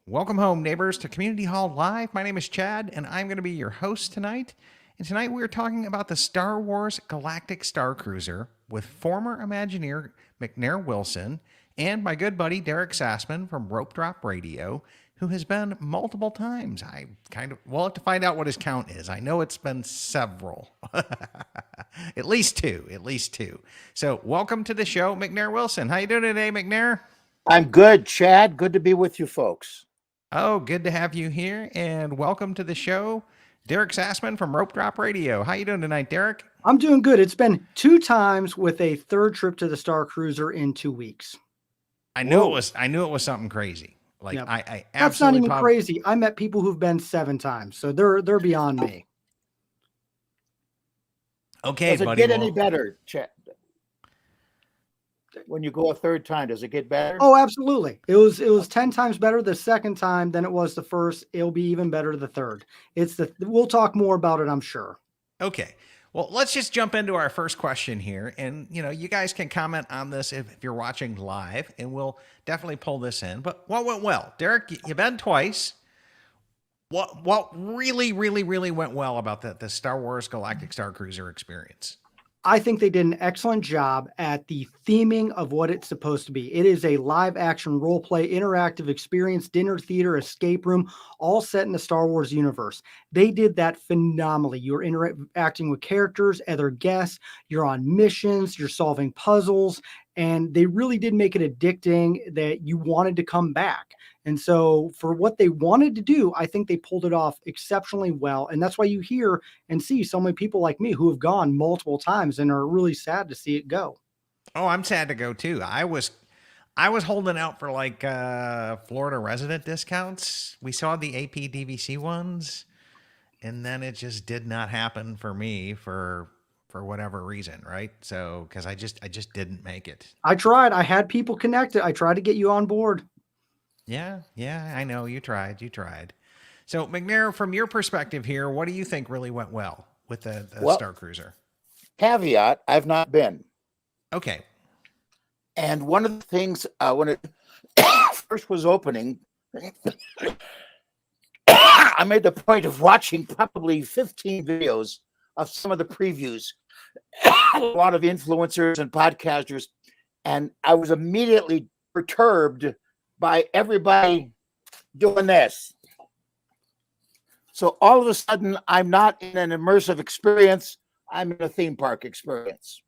Welcome home, neighbors, to Community Hall Live. My name is Chad, and I'm going to be your host tonight. And tonight we're talking about the Star Wars Galactic Star Cruiser with former Imagineer McNair Wilson and my good buddy Derek Sassman from Rope Drop Radio, who has been multiple times. We'll have to find out what his count is. I know it's been several. At least two. So welcome to the show, McNair Wilson. How you doing today, McNair? I'm good, Chad. Good to be with you folks. Oh, good to have you here, and welcome to the show, Derek Sassman from Rope Drop Radio. How you doing tonight, Derek? I'm doing good. It's been 2 times with a third trip to the Star Cruiser in 2 weeks. I knew it was something crazy. Like Yep. I That's not absolutely even crazy. I met people who've been 7 times, so they're beyond me. Okay, does it buddy. get any better, Chad? When you go a third time, does it get better? Oh, absolutely. It was 10 times better the second time than it was the first. It'll be even better the third. We'll talk more about it, I'm sure. Okay. Well, let's just jump into our first question here. And, you guys can comment on this if you're watching live, and we'll definitely pull this in. But what went well? Derek, you've been twice. What really, really, really went well about the Star Wars Galactic Star Cruiser experience? I think they did an excellent job at the theming of what it's supposed to be. It is a live action role play, interactive experience, dinner theater, escape room, all set in the Star Wars universe. They did that phenomenally. You're interacting with characters, other guests, you're on missions, you're solving puzzles, and they really did make it addicting that you wanted to come back. And so for what they wanted to do, I think they pulled it off exceptionally well. And that's why you hear and see so many people like me who have gone multiple times and are really sad to see it go. Oh, I'm sad to go too. I was holding out for like Florida resident discounts. We saw the AP DVC ones, and then it just did not happen for me for whatever reason, right? So because I just didn't make it. I tried. I had people connected. I tried to get you on board. Yeah, I know you tried. So McNair, from your perspective here, what do you think really went well with the Star Cruiser? Caveat, I've not been. Okay. And one of the things when it first was opening, I made the point of watching probably 15 videos of some of the previews, a lot of influencers and podcasters, and I was immediately perturbed by everybody doing this. So all of a sudden, I'm not in an immersive experience. I'm in a theme park experience.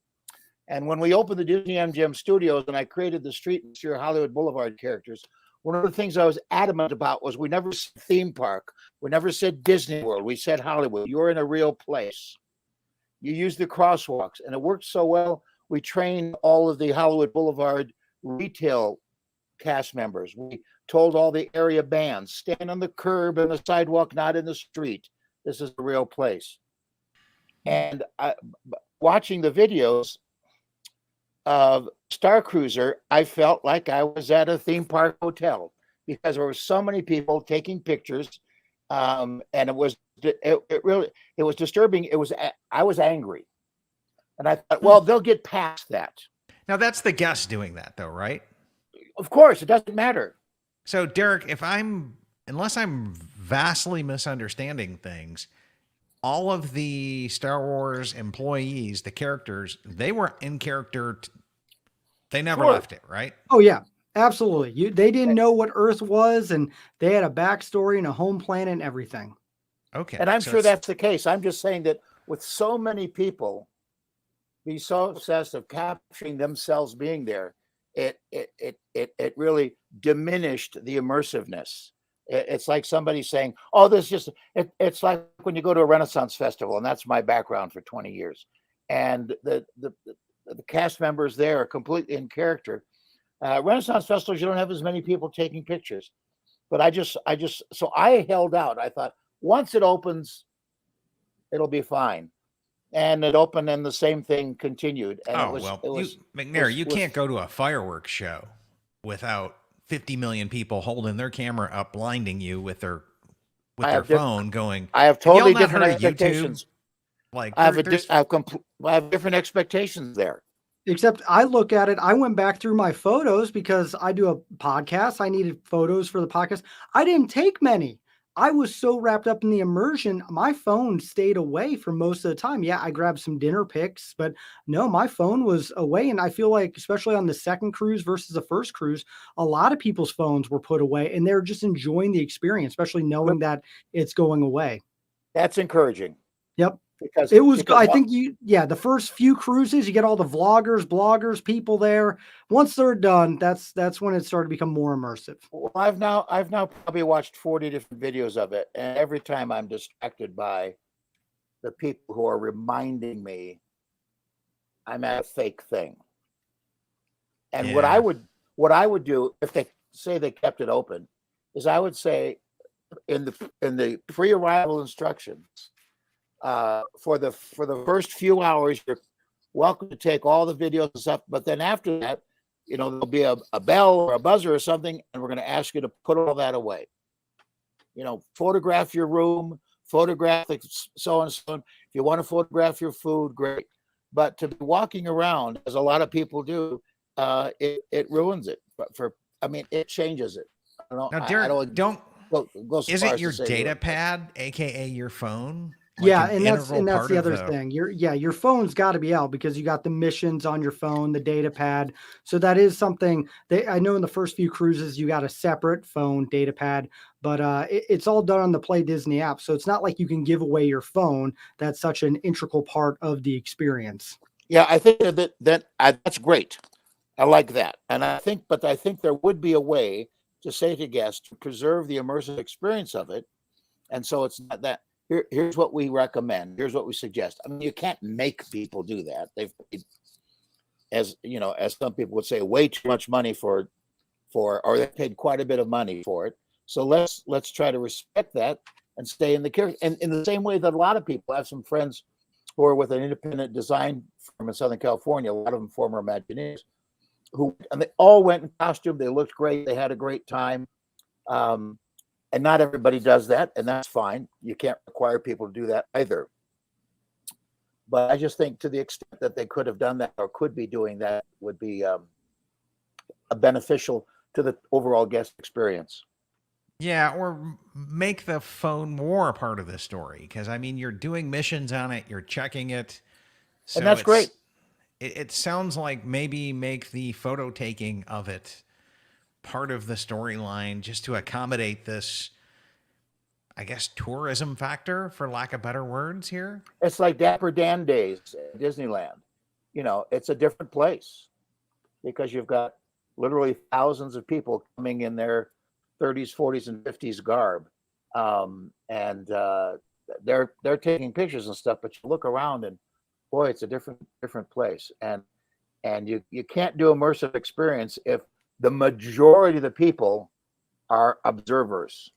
And when we opened the Disney MGM studios and I created the Street and Sheer Hollywood Boulevard characters, one of the things I was adamant about was we never said theme park. We never said Disney World. We said Hollywood. You're in a real place. You use the crosswalks. And it worked so well, we trained all of the Hollywood Boulevard retail cast members. We told all the area bands, stand on the curb and the sidewalk, not in the street. This is a real place. And watching the videos of Star Cruiser, I felt like I was at a theme park hotel because there were so many people taking pictures, and it was disturbing. I was angry, and I thought, well, they'll get past that. Now that's the guests doing that, though, right? Of course, it doesn't matter. So, Derek, unless I'm vastly misunderstanding things, all of the Star Wars employees, the characters, they were in character. They never left it, right? Oh, yeah, absolutely. They didn't know what Earth was, and they had a backstory and a home planet and everything. Okay. And I'm sure that's the case. I'm just saying that with so many people be so obsessed of capturing themselves being there, it really diminished the immersiveness. It's like somebody saying, oh, it's like when you go to a Renaissance festival, and that's my background for 20 years. And the cast members there are completely in character. Renaissance festivals, you don't have as many people taking pictures. But so I held out. I thought, once it opens, it'll be fine. And it opened, and the same thing continued. And McNair, you can't go to a fireworks show without 50 million people holding their camera up, blinding you with their phone, going. I have totally different expectations. Like I have different expectations there. Except I look at it, I went back through my photos because I do a podcast. I needed photos for the podcast. I didn't take many. I was so wrapped up in the immersion, my phone stayed away for most of the time. Yeah, I grabbed some dinner pics, but no, my phone was away. And I feel like, especially on the second cruise versus the first cruise, a lot of people's phones were put away and they're just enjoying the experience, especially knowing that it's going away. That's encouraging. Yep. Because It was, I what- think the first few cruises, you get all the vloggers, bloggers, people there. Once they're done, that's when it started to become more immersive. Well, I've now probably watched 40 different videos of it, and every time I'm distracted by the people who are reminding me I'm at a fake thing. And what I would do if they say they kept it open is I would say in the pre-arrival instructions, for the first few hours, you're welcome to take all the videos and stuff, but then after that, there'll be a bell or a buzzer or something, and we're going to ask you to put all that away. Photograph your room, photograph so and so. If you want to photograph your food, great. But to be walking around, as a lot of people do, it ruins it. It changes it. Now, Derek, go so is far it as your to say data ruin. pad, aka your phone? Yeah, an and that's integral part the of other thing. Your phone's got to be out because you got the missions on your phone, the data pad. So that is something I know in the first few cruises you got a separate phone data pad, but it's all done on the Play Disney app. So it's not like you can give away your phone. That's such an integral part of the experience. Yeah, I think that's great. I like that, and I think there would be a way to say to guests to preserve the immersive experience of it, and so it's not that. Here's what we recommend. Here's what we suggest. I mean, you can't make people do that. They've paid, as some people would say, way too much money or they paid quite a bit of money for it. So let's try to respect that and stay in the character. And in the same way that a lot of people, I have some friends who are with an independent design firm in Southern California, a lot of them former Imagineers, and they all went in costume. They looked great. They had a great time. And not everybody does that, and that's fine. You can't require people to do that either. But I just think to the extent that they could have done that or could be doing that would be a beneficial to the overall guest experience. Yeah, or make the phone more a part of the story. Because, you're doing missions on it, you're checking it. So and that's great. It sounds like maybe make the photo taking of it part of the storyline just to accommodate this, I guess, tourism factor, for lack of better words here. It's like Dapper Dan days at Disneyland. It's a different place because you've got literally thousands of people coming in their 30s, 40s, and 50s garb. And they're taking pictures and stuff, but you look around and boy, it's a different place. And you can't do immersive experience if the majority of the people are observers.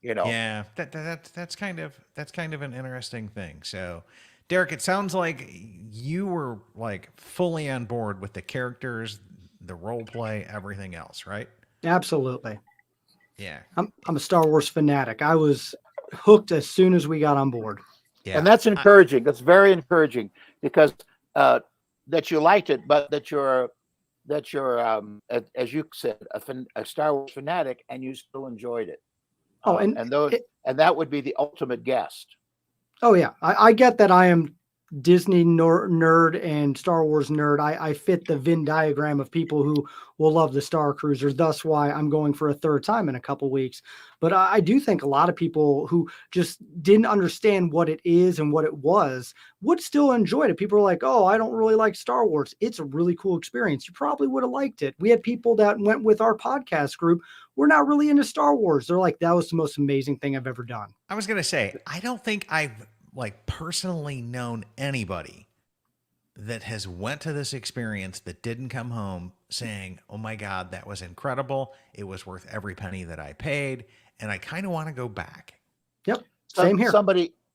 Yeah, that's kind of an interesting thing. So, Derek, it sounds like you were like fully on board with the characters, the role play, everything else, right? Absolutely. Yeah. I'm a Star Wars fanatic. I was hooked as soon as we got on board. Yeah. And that's encouraging. That's very encouraging because that you liked it, but that you're as you said, a Star Wars fanatic, and you still enjoyed it. And that would be the ultimate guest. Oh yeah, I get that. I am Disney nerd and Star Wars nerd. I fit the Venn diagram of people who will love the Star Cruiser. Thus why I'm going for a third time in a couple weeks. But I do think a lot of people who just didn't understand what it is and what it was would still enjoy it. People are like, oh, I don't really like Star Wars. It's a really cool experience. You probably would have liked it. We had people that went with our podcast group. We're not really into Star Wars. They're like, that was the most amazing thing I've ever done. I was going to say, I don't think I've personally known anybody that has went to this experience that didn't come home saying, oh my God, that was incredible. It was worth every penny that I paid. And I kind of want to go back. Yep. Same here.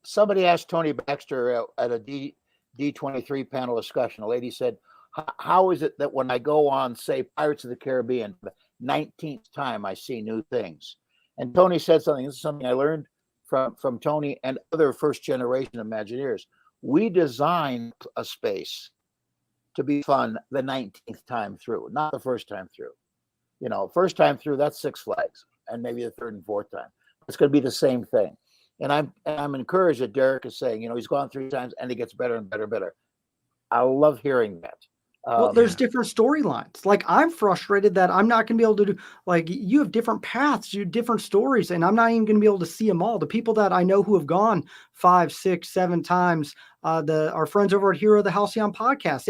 Somebody asked Tony Baxter at a D23 panel discussion. A lady said, how is it that when I go on, say, Pirates of the Caribbean, the 19th time I see new things? And Tony said something. This is something I learned from Tony and other first generation Imagineers. We design a space to be fun the 19th time through, not the first time through. First time through, that's Six Flags, and maybe the third and fourth time. It's going to be the same thing. And I'm encouraged that Derek is saying, he's gone 3 times and he gets better and better and better. I love hearing that. Well, there's different storylines. Like, I'm frustrated that I'm not going to be able to do, like, you have different paths, you have different stories, and I'm not even going to be able to see them all. The people that I know who have gone 5, 6, 7 times, our friends over at Hero of the Halcyon podcast,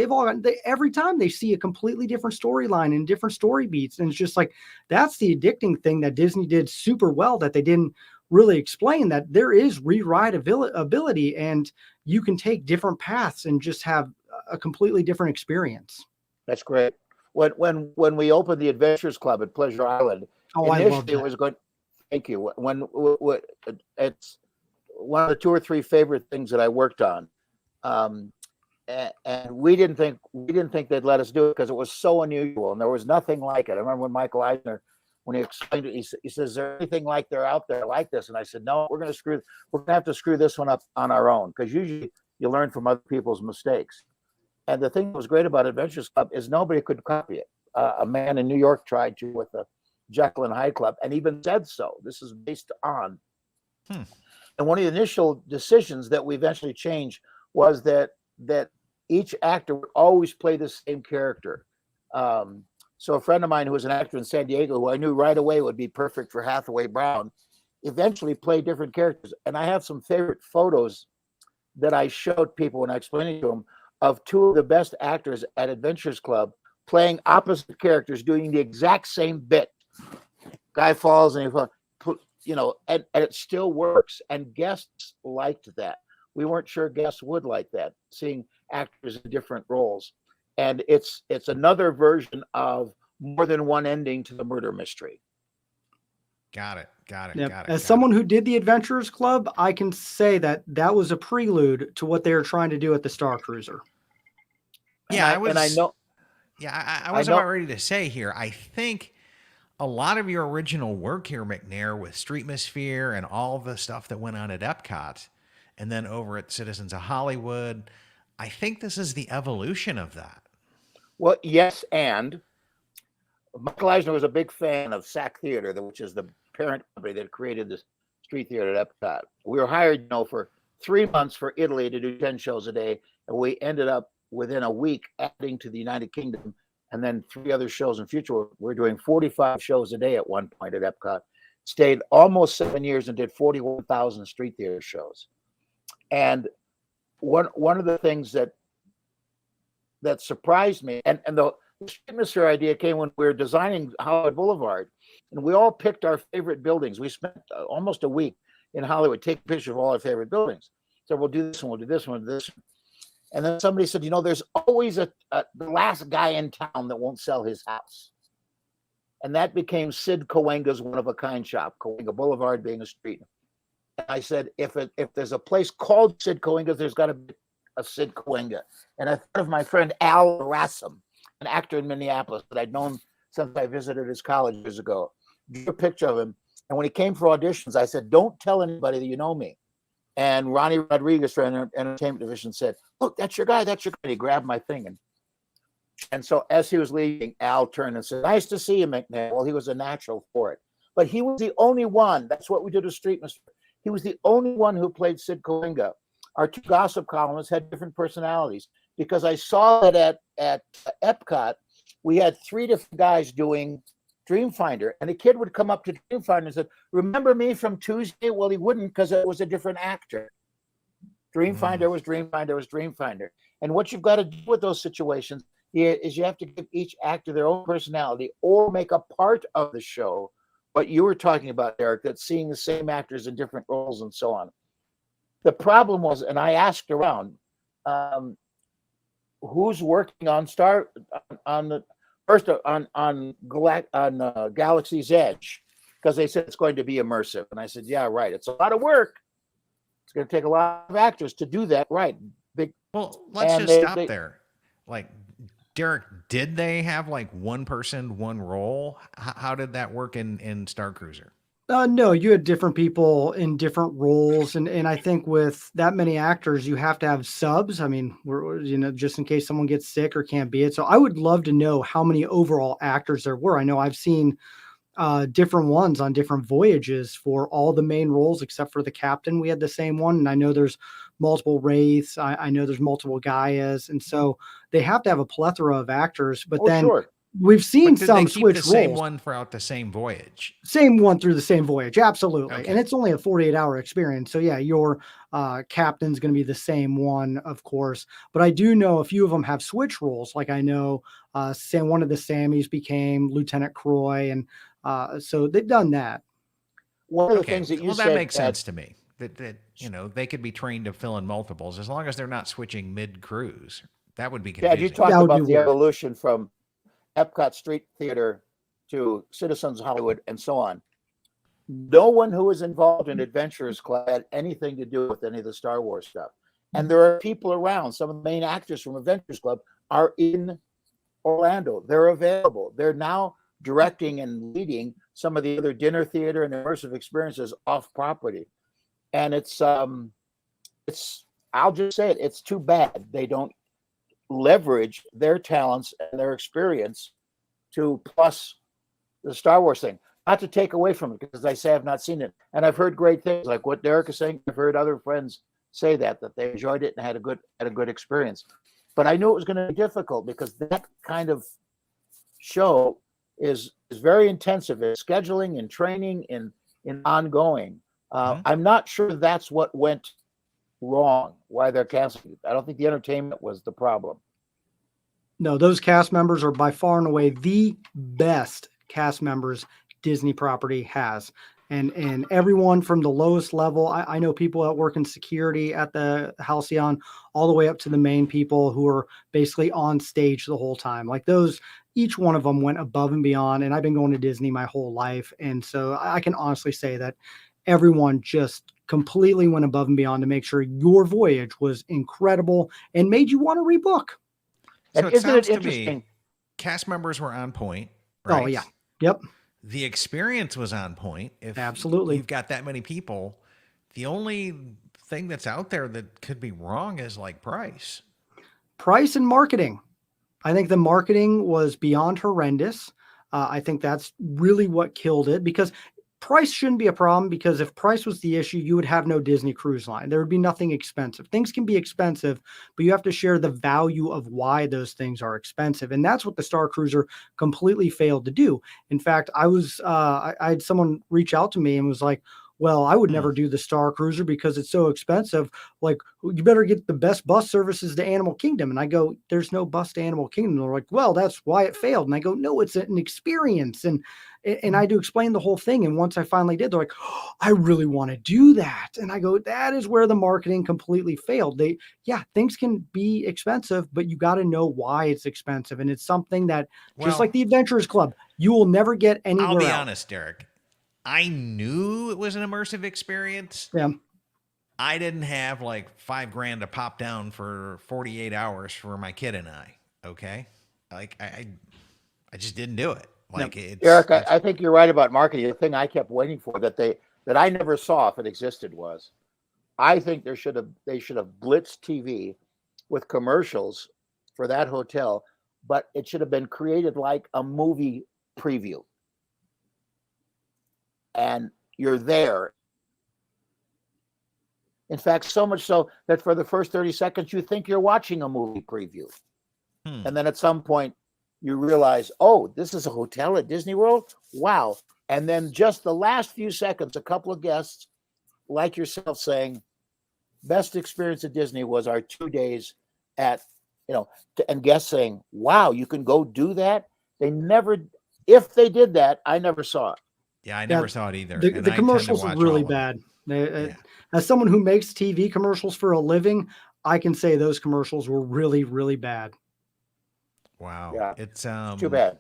every time they see a completely different storyline and different story beats. And it's just like, that's the addicting thing that Disney did super well, that they didn't really explain, that there is rewrite ability, and you can take different paths and just have a completely different experience. That's great. When we opened the Adventures Club at Pleasure Island, initially it was going. Thank you. When it's one of the 2 or 3 favorite things that I worked on, and we didn't think they'd let us do it because it was so unusual and there was nothing like it. I remember when Michael Eisner, when he explained it, he says, "Is there anything like they're out there like this?" And I said, "No, we're going to have to screw this one up on our own, because usually you learn from other people's mistakes." And the thing that was great about Adventures Club is nobody could copy it. A man in New York tried to with the Jekyll and Hyde Club, and even said so. This is based on. And one of the initial decisions that we eventually changed was that each actor would always play the same character. So a friend of mine who was an actor in San Diego, who I knew right away would be perfect for Hathaway Brown, eventually played different characters. And I have some favorite photos that I showed people when I explained it to them, of 2 of the best actors at Adventures Club playing opposite characters, doing the exact same bit. Guy falls and he falls, and it still works. And guests liked that. We weren't sure guests would like that, seeing actors in different roles. And it's another version of more than one ending to the murder mystery. Got it. Yep. As someone who did the Adventurers Club, I can say that was a prelude to what they were trying to do at the Star Cruiser. Yeah, I was about ready to say here, I think a lot of your original work here, McNair, with Streetmosphere and all the stuff that went on at Epcot and then over at Citizens of Hollywood, I think this is the evolution of that. Well, yes, and Michael Eisner was a big fan of SAC Theater, which is the parent company that created this street theater at Epcot. We were hired, for 3 months for Italy to do 10 shows a day, and we ended up within a week adding to the United Kingdom, and then 3 other shows in future. We're doing 45 shows a day at one point at Epcot. Stayed almost 7 years and did 41,000 street theater shows. And one of the things that surprised me, and the Streetmosphere idea came when we were designing Hollywood Boulevard, and we all picked our favorite buildings. We spent almost a week in Hollywood taking pictures of all our favorite buildings. So we'll do this one, we'll do this one, we'll do this one. And then somebody said, there's always the last guy in town that won't sell his house. And that became Sid Cahuenga's One of a Kind shop, Cahuenga Boulevard being a street. And I said, if there's a place called Sid Cahuenga's, there's got to be a Sid Cahuenga. And I thought of my friend Al Rassam, an actor in Minneapolis that I'd known since I visited his college years ago. Drew a picture of him. And when he came for auditions, I said, "Don't tell anybody that you know me." And Ronnie Rodriguez from the Entertainment Division said, "Look, that's your guy, that's your guy." And he grabbed my thing. And so as he was leaving, Al turned and said, "Nice to see you, McNair." Well, he was a natural for it. But he was the only one. That's what we did with Streetmosphere. He was the only one who played Sid Cahuenga. Our 2 gossip columnists had different personalities, because I saw that at Epcot, we had 3 different guys doing Dreamfinder, and a kid would come up to Dreamfinder and said, "Remember me from Tuesday?" Well, he wouldn't, because it was a different actor. Dreamfinder was Dreamfinder. And what you've got to do with those situations is you have to give each actor their own personality, or make a part of the show what you were talking about, Eric, that's seeing the same actors in different roles and so on. The problem was, and I asked around, who's working on Galaxy's Edge, because they said it's going to be immersive. And I said, yeah, right. It's a lot of work. It's going to take a lot of actors to do that, right? Well, let's just stop there. Like, Derek, did they have like one person, one role? How did that work in Star Cruiser? No, you had different people in different roles, and I think with that many actors, you have to have subs. I mean, just in case someone gets sick or can't be it. So I would love to know how many overall actors there were. I know I've seen different ones on different voyages for all the main roles except for the captain. We had the same one, and I know there's multiple wraiths. I know there's multiple Gaias, and so they have to have a plethora of actors. But Oh, then sure. we've seen But did they some keep the switch same roles. one throughout the same voyage? Same one through the same voyage, absolutely. Okay. And it's only a 48-hour experience. So yeah, your captain's going to be the same one, of course. But I do know a few of them have switch roles. Like I know one of the Sammys became Lieutenant Croy, and so they've done that. One of the Okay. things that you Well, that said, makes sense to me. That they could be trained to fill in multiples as long as they're not switching mid cruise. That would be Chad, you confusing. talked That would be about the weird. evolution from Epcot Street Theater to Citizens Hollywood and so on. No one who was involved in Adventurers Club had anything to do with any of the Star Wars stuff. And there are people around. Some of the main actors from Adventurers Club are in Orlando. They're available. They're now directing and leading some of the other dinner theater and immersive experiences off property. And it's I'll just say it, it's too bad they don't leverage their talents and their experience to plus the Star Wars thing. Not to take away from it, because I say I've not seen it, and I've heard great things like what Derek is saying. I've heard other friends say that they enjoyed it and had a good experience. But I knew it was going to be difficult because that kind of show is very intensive in scheduling and training and in ongoing. I'm not sure that's what went wrong, why they're canceling it. I don't think the entertainment was the problem. No, those cast members are by far and away the best cast members Disney property has. And everyone from the lowest level, I know people that work in security at the Halcyon, all the way up to the main people who are basically on stage the whole time. Like those, each one of them went above and beyond. And I've been going to Disney my whole life. And so I can honestly say that everyone just completely went above and beyond to make sure your voyage was incredible and made you want to rebook. So And it isn't sounds it to interesting? me, cast members were on point, right? Oh, yeah. Yep. The experience was on point. If Absolutely. you've got that many people, the only thing that's out there that could be wrong is like price. Price and marketing. I think the marketing was beyond horrendous. I think that's really what killed it, because price shouldn't be a problem, because if price was the issue, you would have no Disney Cruise Line. There would be nothing expensive. Things can be expensive, but you have to share the value of why those things are expensive. And that's what the Star Cruiser completely failed to do. In fact, I had someone reach out to me and was like, well, I would never do the Star Cruiser because it's so expensive. Like, you better get the best bus services to Animal Kingdom. And I go, there's no bus to Animal Kingdom. And they're like, well, that's why it failed. And I go, no, it's an experience. And I do explain the whole thing. And once I finally did, they're like, oh, I really want to do that. And I go, that is where the marketing completely failed. Things can be expensive, but you got to know why it's expensive. And it's something that, just like the Adventurers Club, you will never get anywhere else. I'll be honest, Derek. I knew it was an immersive experience. Yeah. I didn't have like $5,000 to pop down for 48 hours for my kid and I. Okay. Like I just didn't do it. Like Eric, I think you're right about marketing. The thing I kept waiting for that I never saw if it existed was, I think they should have blitzed TV with commercials for that hotel, but it should have been created like a movie preview. And you're there. In fact, so much so that for the first 30 seconds, you think you're watching a movie preview. And then at some point, you realize, oh, this is a hotel at Disney World? Wow. And then just the last few seconds, a couple of guests like yourself saying, best experience at Disney was our 2 days at, and guests saying, wow, you can go do that? If they did that, I never saw it. Yeah, I never saw it either. The commercials are really bad. As someone who makes TV commercials for a living, I can say those commercials were really, really bad. Wow. Yeah, It's too bad.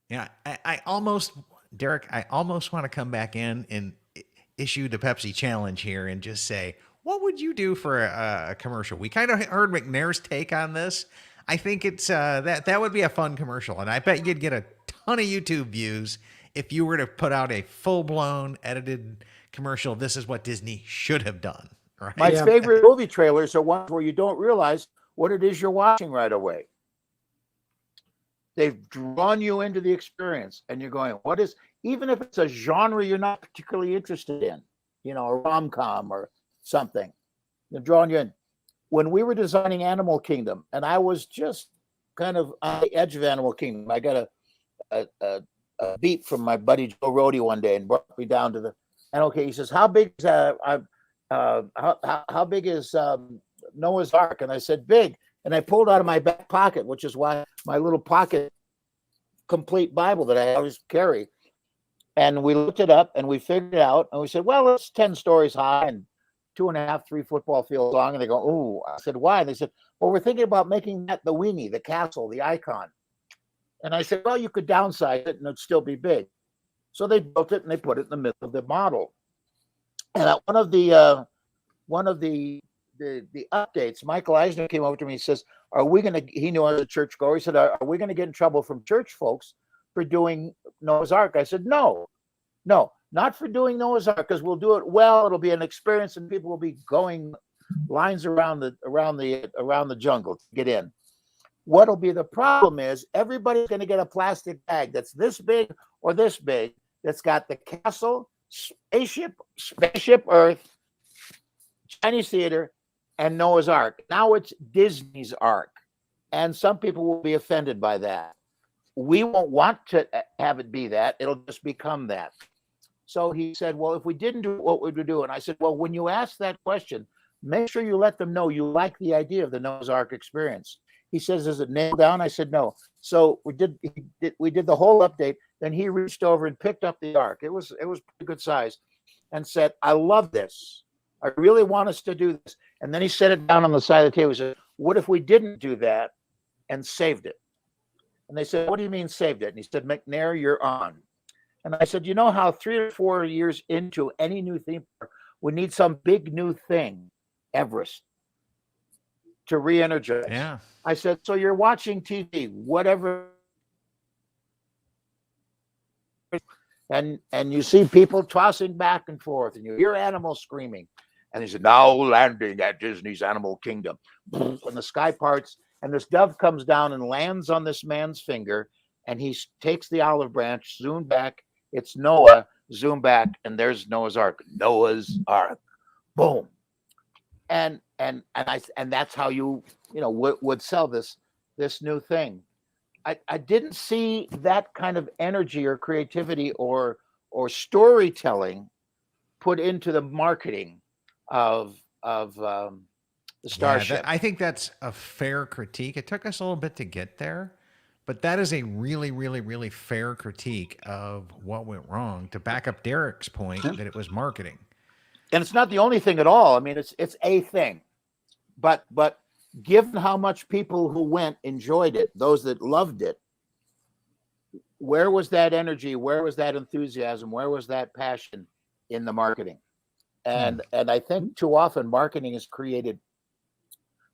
Yeah, I almost want to come back in and issue the Pepsi challenge here and just say, what would you do for a commercial? We kind of heard McNair's take on this. I think it's that would be a fun commercial, and I bet you'd get a ton of YouTube views if you were to put out a full-blown edited commercial, this is what Disney should have done, right? My Yeah. favorite movie trailers are ones where you don't realize what it is you're watching right away. They've drawn you into the experience, and you're going, what is, even if it's a genre you're not particularly interested in, a rom-com or something, they're drawing you in. When we were designing Animal Kingdom, and I was just kind of on the edge of Animal Kingdom, I got a beat from my buddy Joe Rody one day and brought me down to the, and okay, he says, how big is how big is Noah's Ark? And I said, big. And I pulled out of my back pocket, which is why my little pocket complete Bible that I always carry. And we looked it up and we figured it out. And we said, well, it's 10 stories high and 2.5, 3 football fields long. And they go, oh, I said, why? And they said, well, we're thinking about making that the weenie, the castle, the icon. And I said, well, you could downsize it and it'd still be big. So they built it and they put it in the middle of the model. And one of the updates, Michael Eisner came over to me and says, he knew I was a churchgoer. He said, are we going to get in trouble from church folks for doing Noah's Ark? I said, no, not for doing Noah's Ark, because we'll do it well. It'll be an experience and people will be going lines around the jungle to get in. What'll be the problem is everybody's going to get a plastic bag that's this big or this big that's got the castle, spaceship Earth, Chinese theater, and Noah's Ark. Now it's Disney's Ark. And some people will be offended by that. We won't want to have it be that. It'll just become that. So he said, well, if we didn't do it, what would we do? And I said, well, when you ask that question, make sure you let them know you like the idea of the Noah's Ark experience. He says, is it nailed down? I said, no. So we did the whole update. Then he reached over and picked up the Ark. It was pretty good size and said, I love this. I really want us to do this. And then he set it down on the side of the table. He said, what if we didn't do that and saved it? And they said, what do you mean saved it? And he said, McNair, you're on. And I said, you know how 3 or 4 years into any new theme park, we need some big new thing, Everest, to re-energize. Yeah. I said, so you're watching TV, whatever. And you see people tossing back and forth, and you hear animals screaming. And he said, now landing at Disney's Animal Kingdom. And the sky parts, and this dove comes down and lands on this man's finger, and he takes the olive branch, zoom back, it's Noah, zoom back, and there's Noah's Ark. Noah's Ark. Boom. And that's how you would sell this new thing. I didn't see that kind of energy or creativity or storytelling put into the marketing of the Starship. I think that's a fair critique. It took us a little bit to get there, but that is a really, really, really fair critique of what went wrong, to back up Derek's point that it was marketing. And it's not the only thing at all. I mean, it's a thing, but given how much people who went enjoyed it, those that loved it, where was that energy? Where was that enthusiasm? Where was that passion in the marketing? And I think too often marketing is created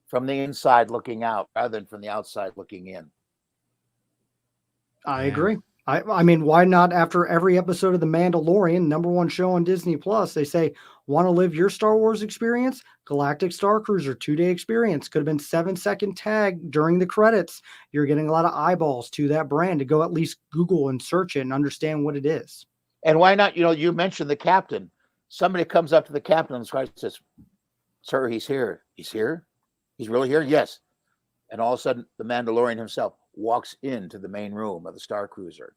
from the inside looking out rather than from the outside looking in. I agree. I mean, why not after every episode of The Mandalorian, #1 show on Disney Plus, they say, want to live your Star Wars experience? Galactic Star Cruiser 2-day experience. Could have been 7-second tag during the credits. You're getting a lot of eyeballs to that brand to go at least Google and search it and understand what it is. And why not? You mentioned the captain. Somebody comes up to the captain and says, sir, he's here. He's here? He's really here? Yes. And all of a sudden, the Mandalorian himself walks into the main room of the Star Cruiser.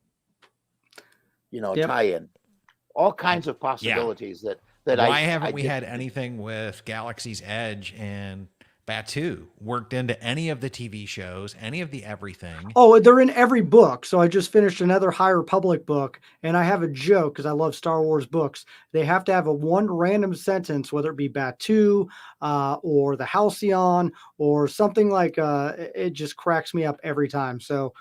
Tie-in. All kinds of possibilities that Why haven't we had anything with Galaxy's Edge and Batuu worked into any of the TV shows, any of the everything? Oh, they're in every book. So I just finished another High Republic book, and I have a joke because I love Star Wars books. They have to have one random sentence, whether it be Batuu or the Halcyon or something like it just cracks me up every time. So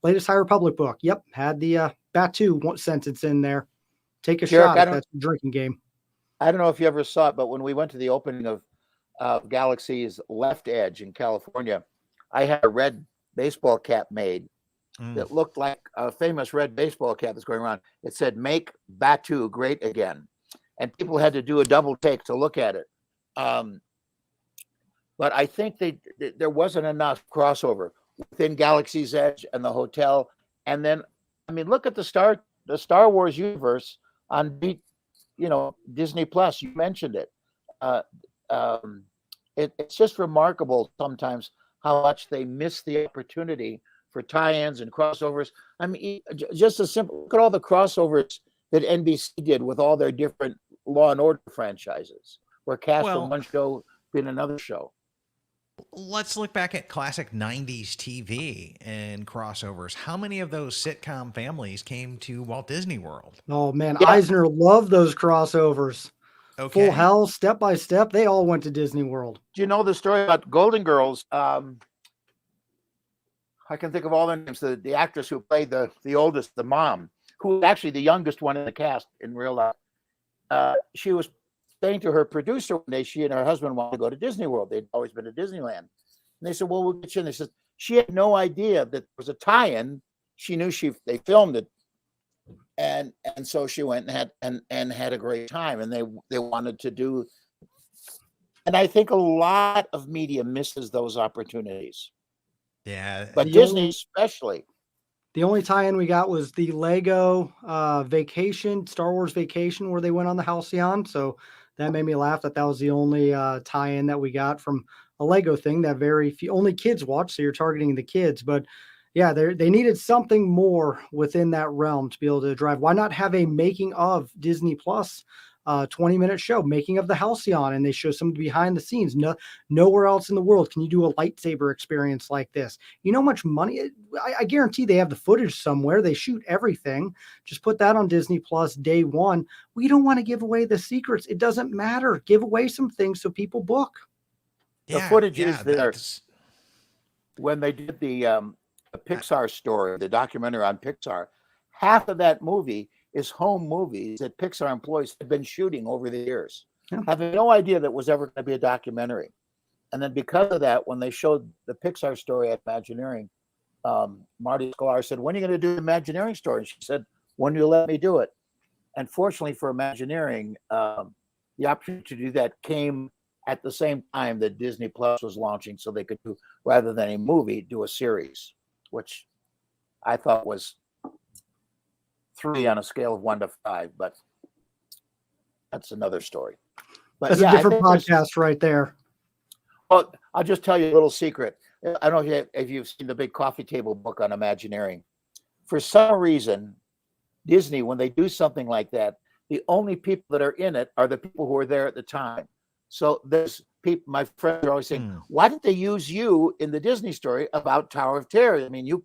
latest High Republic book. Yep, had the Batuu sentence in there. Take a shot if that's a drinking game. I don't know if you ever saw it, but when we went to the opening of Galaxy's Left Edge in California, I had a red baseball cap made, that looked like a famous red baseball cap that's going around. It said, "Make Batu Great Again." And people had to do a double take to look at it. But I think there wasn't enough crossover within Galaxy's Edge and the hotel. And then, I mean, look at the Star Wars universe on Disney Plus. You mentioned it. It's just remarkable sometimes how much they miss the opportunity for tie-ins and crossovers. I mean, just a simple look at all the crossovers that NBC did with all their different Law and Order franchises, where cast from one show been another show. Let's look back at classic 90s TV and crossovers. How many of those sitcom families came to Walt Disney World? Oh, man. Yeah. Eisner loved those crossovers. Okay. Full House, Step by Step, they all went to Disney World. Do you know the story about Golden Girls? I can think of all their names. The actress who played the oldest, the mom, who was actually the youngest one in the cast in real life. She was saying to her producer one day, she and her husband wanted to go to Disney World. They'd always been to Disneyland. And they said, well, we'll get you in. They said, she had no idea that there was a tie-in. She knew they filmed it. And so she went and had a great time. And they wanted to do. And I think a lot of media misses those opportunities. Yeah. But Disney especially. The only tie-in we got was the Lego Vacation, Star Wars Vacation, where they went on the Halcyon. So that made me laugh that was the only tie-in that we got from a Lego thing that very few only kids watch. So you're targeting the kids, but yeah, they needed something more within that realm to be able to drive. Why not have a making of Disney Plus 20-minute show, making of the Halcyon, and they show some behind the scenes. Nowhere else in the world can you do a lightsaber experience like this. You know how much money? I guarantee they have the footage somewhere. They shoot everything. Just put that on Disney Plus day one. We don't want to give away the secrets. It doesn't matter. Give away some things so people book. The footage is there. When they did the Pixar story, the documentary on Pixar, half of that movie is home movies that Pixar employees have been shooting over the years, having no idea that was ever going to be a documentary. And then because of that, when they showed the Pixar story at Imagineering, Marty Sklar said, when are you going to do the Imagineering story? And she said, when you let me do it. And fortunately for Imagineering, the opportunity to do that came at the same time that Disney Plus was launching, so they could do, rather than a movie, do a series, which I thought was 3 on a scale of 1 to 5, but that's another story. But that's a different podcast right there. Well, I'll just tell you a little secret. I don't know if you've seen the big coffee table book on Imagineering. For some reason, Disney, when they do something like that, the only people that are in it are the people who were there at the time. So there's people, my friends are always saying, why didn't they use you in the Disney story about Tower of Terror? I mean, you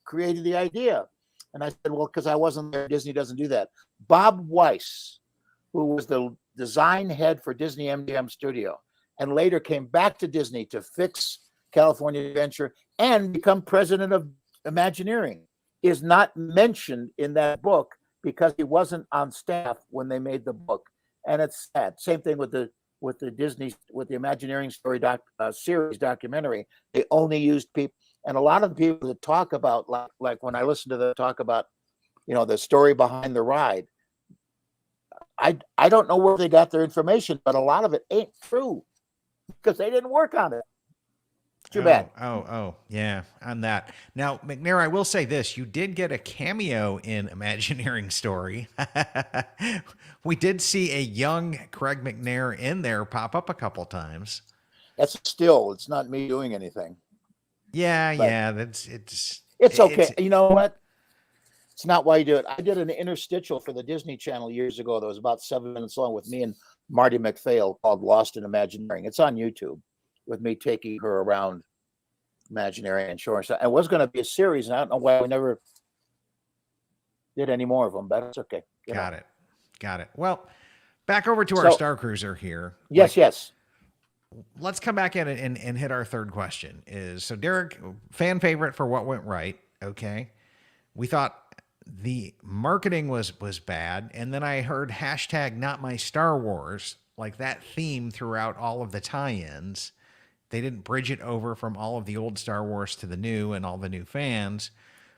created the idea. And I said, well, because I wasn't there. Disney doesn't do that. Bob Weiss, who was the design head for Disney MGM Studio, and later came back to Disney to fix California Adventure and become president of Imagineering, is not mentioned in that book because he wasn't on staff when they made the book. And it's sad. Same thing with the Imagineering story series documentary. They only used people. And a lot of the people that talk about, like when I listen to them talk about, the story behind the ride, I don't know where they got their information, but a lot of it ain't true because they didn't work on it. Too bad. Oh, yeah, on that. Now, McNair, I will say this. You did get a cameo in Imagineering story. We did see a young Craig McNair in there pop up a couple times. That's still, it's not me doing anything. Yeah, it's okay. You know what? It's not why you do it. I did an interstitial for the Disney Channel years ago that was about 7 minutes long with me and Marty McPhail called Lost in Imagineering. It's on YouTube with me taking her around Imagineering and showing stuff. It was going to be a series, and I don't know why we never did any more of them, but it's okay. Got it. Well, back over to our Star Cruiser here. Yes. Let's come back in and hit our third question. So Derek, fan favorite for what went right. Okay. We thought the marketing was bad. And then I heard # not my Star Wars, like that theme throughout all of the tie-ins. They didn't bridge it over from all of the old Star Wars to the new and all the new fans.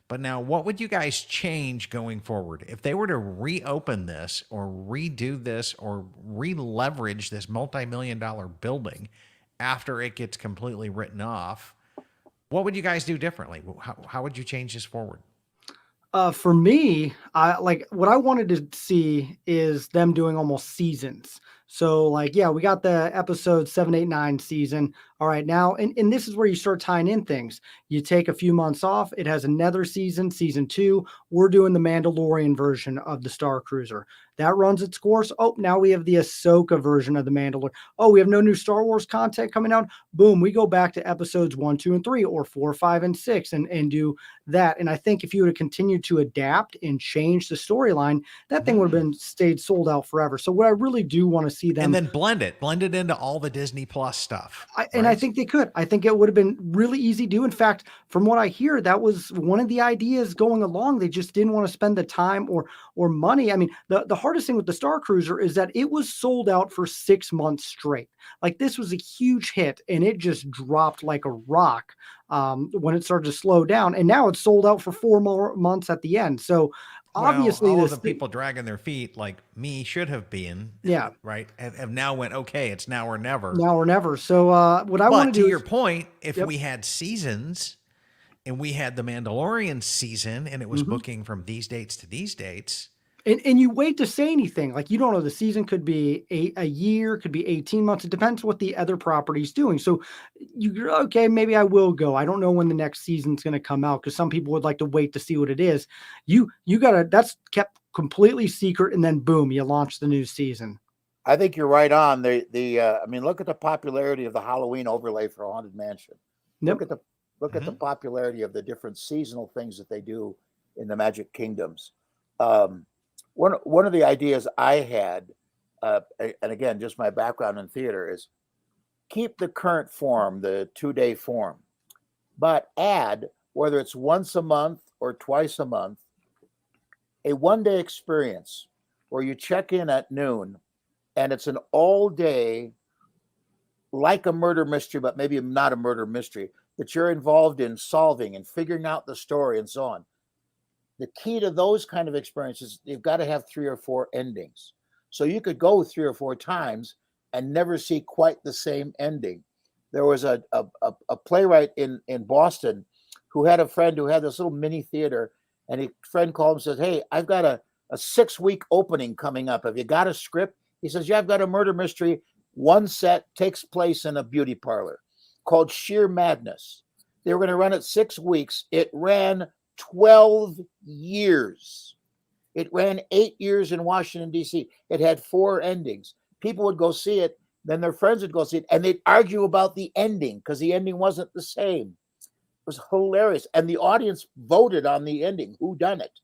But now, what would you guys change going forward if they were to reopen this or redo this or re-leverage this multi-million-dollar building after it gets completely written off? What would you guys do differently? How would you change this forward? For me, I like what I wanted to see is them doing almost seasons. So, like, yeah, we got the episode 7, 8, 9 season. All right, now, and this is where you start tying in things. You take a few months off, it has another season, season 2. We're doing the Mandalorian version of the Star Cruiser. That runs its course. Oh, now we have the Ahsoka version of the Mandalorian. Oh, we have no new Star Wars content coming out. Boom, we go back to episodes 1, 2, and 3, or 4, 5, and 6, and do that. And I think if you would have continued to adapt and change the storyline, that thing would have been stayed sold out forever. So what I really do want to see them, and then blend it into all the Disney Plus stuff. And I think they could. I think it would have been really easy to do. In fact, from what I hear, that was one of the ideas going along. They just didn't want to spend the time or money. I mean, the hardest thing with the Star Cruiser is that it was sold out for 6 months straight. Like, this was a huge hit, and it just dropped like a rock when it started to slow down. And now it's sold out for 4 more months at the end. So obviously, all of the people dragging their feet like me should have been, right, have now went, okay, it's now or never. Now or never. So what I want to do, to your point, if we had seasons and we had the Mandalorian season and it was booking from these dates to these dates, and you wait to say anything, like, you don't know, the season could be a year, could be 18 months. It depends what the other property's doing. So okay, maybe I will go. I don't know when the next season's going to come out, because some people would like to wait to see what it is. You gotta, that's kept completely secret, and then boom, you launch the new season. I think you're right on. I mean, look at the popularity of the Halloween overlay for Haunted Mansion. Yep. Look at the popularity of the different seasonal things that they do in the Magic Kingdoms. One of the ideas I had, and again, just my background in theater, is keep the current form, the 2-day form, but add, whether it's once a month or twice a month, a 1-day experience where you check in at noon and it's an all day, like a murder mystery, but maybe not a murder mystery, that you're involved in solving and figuring out the story and so on. The key to those kind of experiences, you've got to have 3 or 4 endings. So you could go 3 or 4 times and never see quite the same ending. There was a playwright in Boston who had a friend who had this little mini theater, and a friend called him and says, hey, I've got a 6-week opening coming up. Have you got a script? He says, yeah, I've got a murder mystery. One set takes place in a beauty parlor called Sheer Madness. They were going to run it 6 weeks. It ran 12 years. It ran 8 years in Washington, D.C. It had 4 endings. People would go see it, then their friends would go see it, and they'd argue about the ending because the ending wasn't the same. It was hilarious. And the audience voted on the ending, who done it.